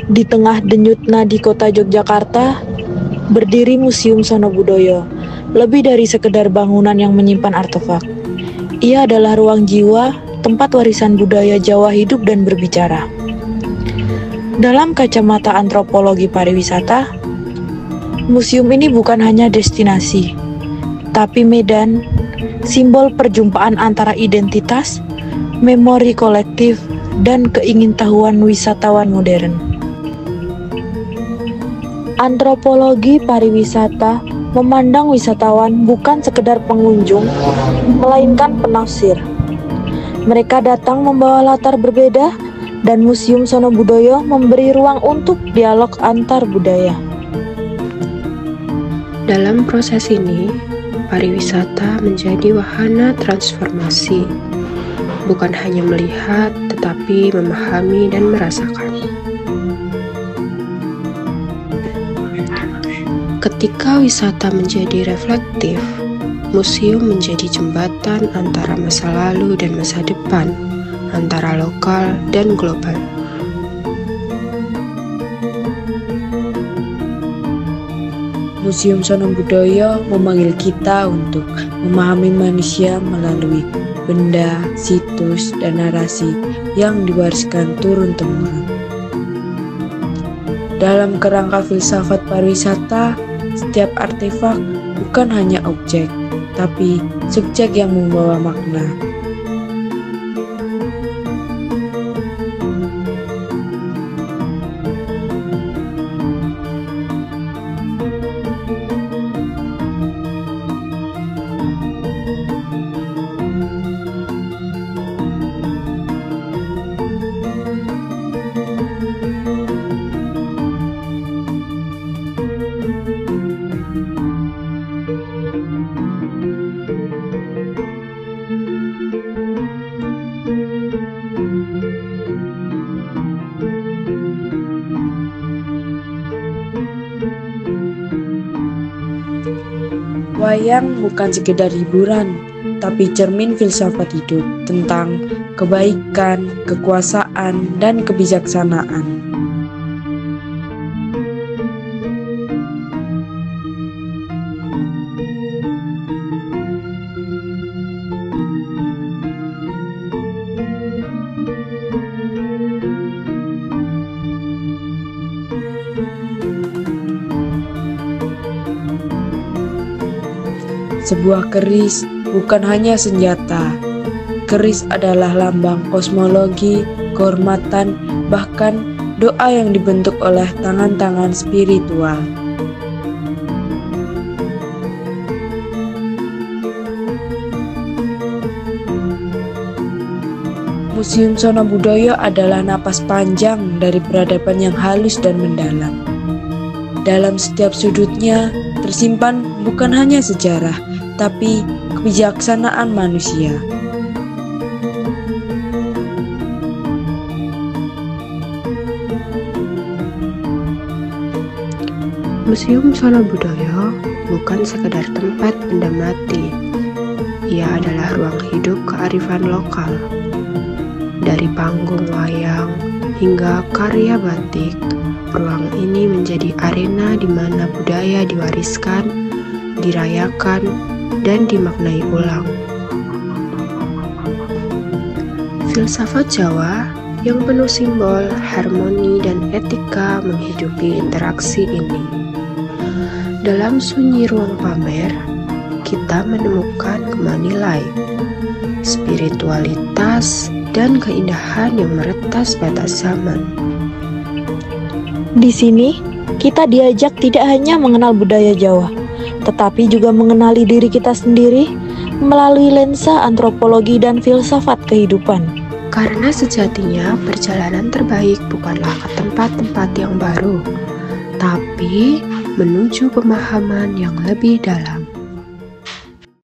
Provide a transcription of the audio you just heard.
Di tengah denyut nadi kota Yogyakarta, berdiri Museum Sono Budoyo, lebih dari sekedar bangunan yang menyimpan artefak. Ia adalah ruang jiwa, tempat warisan budaya Jawa hidup dan berbicara. Dalam kacamata antropologi pariwisata, museum ini bukan hanya destinasi, tapi medan, simbol perjumpaan antara identitas, memori kolektif, dan keingintahuan wisatawan modern. Antropologi pariwisata memandang wisatawan bukan sekedar pengunjung, melainkan penafsir. Mereka datang membawa latar berbeda, dan Museum Sono Budoyo memberi ruang untuk dialog antar budaya. Dalam proses ini, pariwisata menjadi wahana transformasi, bukan hanya melihat, tetapi memahami dan merasakan. Ketika wisata menjadi reflektif, museum menjadi jembatan antara masa lalu dan masa depan, antara lokal dan global. Museum Sono Budoyo memanggil kita untuk memahami manusia melalui benda, situs, dan narasi yang diwariskan turun-temurun. Dalam kerangka filsafat pariwisata, setiap artefak bukan hanya objek, tapi subjek yang membawa makna. Wayang bukan sekedar hiburan, tapi cermin filsafat hidup tentang kebaikan, kekuasaan, dan kebijaksanaan. Sebuah keris bukan hanya senjata. Keris adalah lambang kosmologi, kehormatan, bahkan doa yang dibentuk oleh tangan-tangan spiritual. Museum Sono Budoyo adalah napas panjang dari peradaban yang halus dan mendalam. Dalam setiap sudutnya tersimpan bukan hanya sejarah, tapi kebijaksanaan manusia. Museum Sono Budoyo bukan sekedar tempat benda mati. Ia adalah ruang hidup kearifan lokal. Dari panggung wayang hingga karya batik, ruang ini menjadi arena di mana budaya diwariskan, dirayakan, dan dimaknai ulang. Filsafat Jawa yang penuh simbol, harmoni, dan etika menghidupi interaksi ini. Dalam sunyi ruang pamer, kita menemukan kembali nilai, spiritualitas, dan keindahan yang meretas batas zaman. Di sini, kita diajak tidak hanya mengenal budaya Jawa, tetapi juga mengenali diri kita sendiri melalui lensa antropologi dan filsafat kehidupan. Karena sejatinya perjalanan terbaik bukanlah ke tempat-tempat yang baru, tapi menuju pemahaman yang lebih dalam.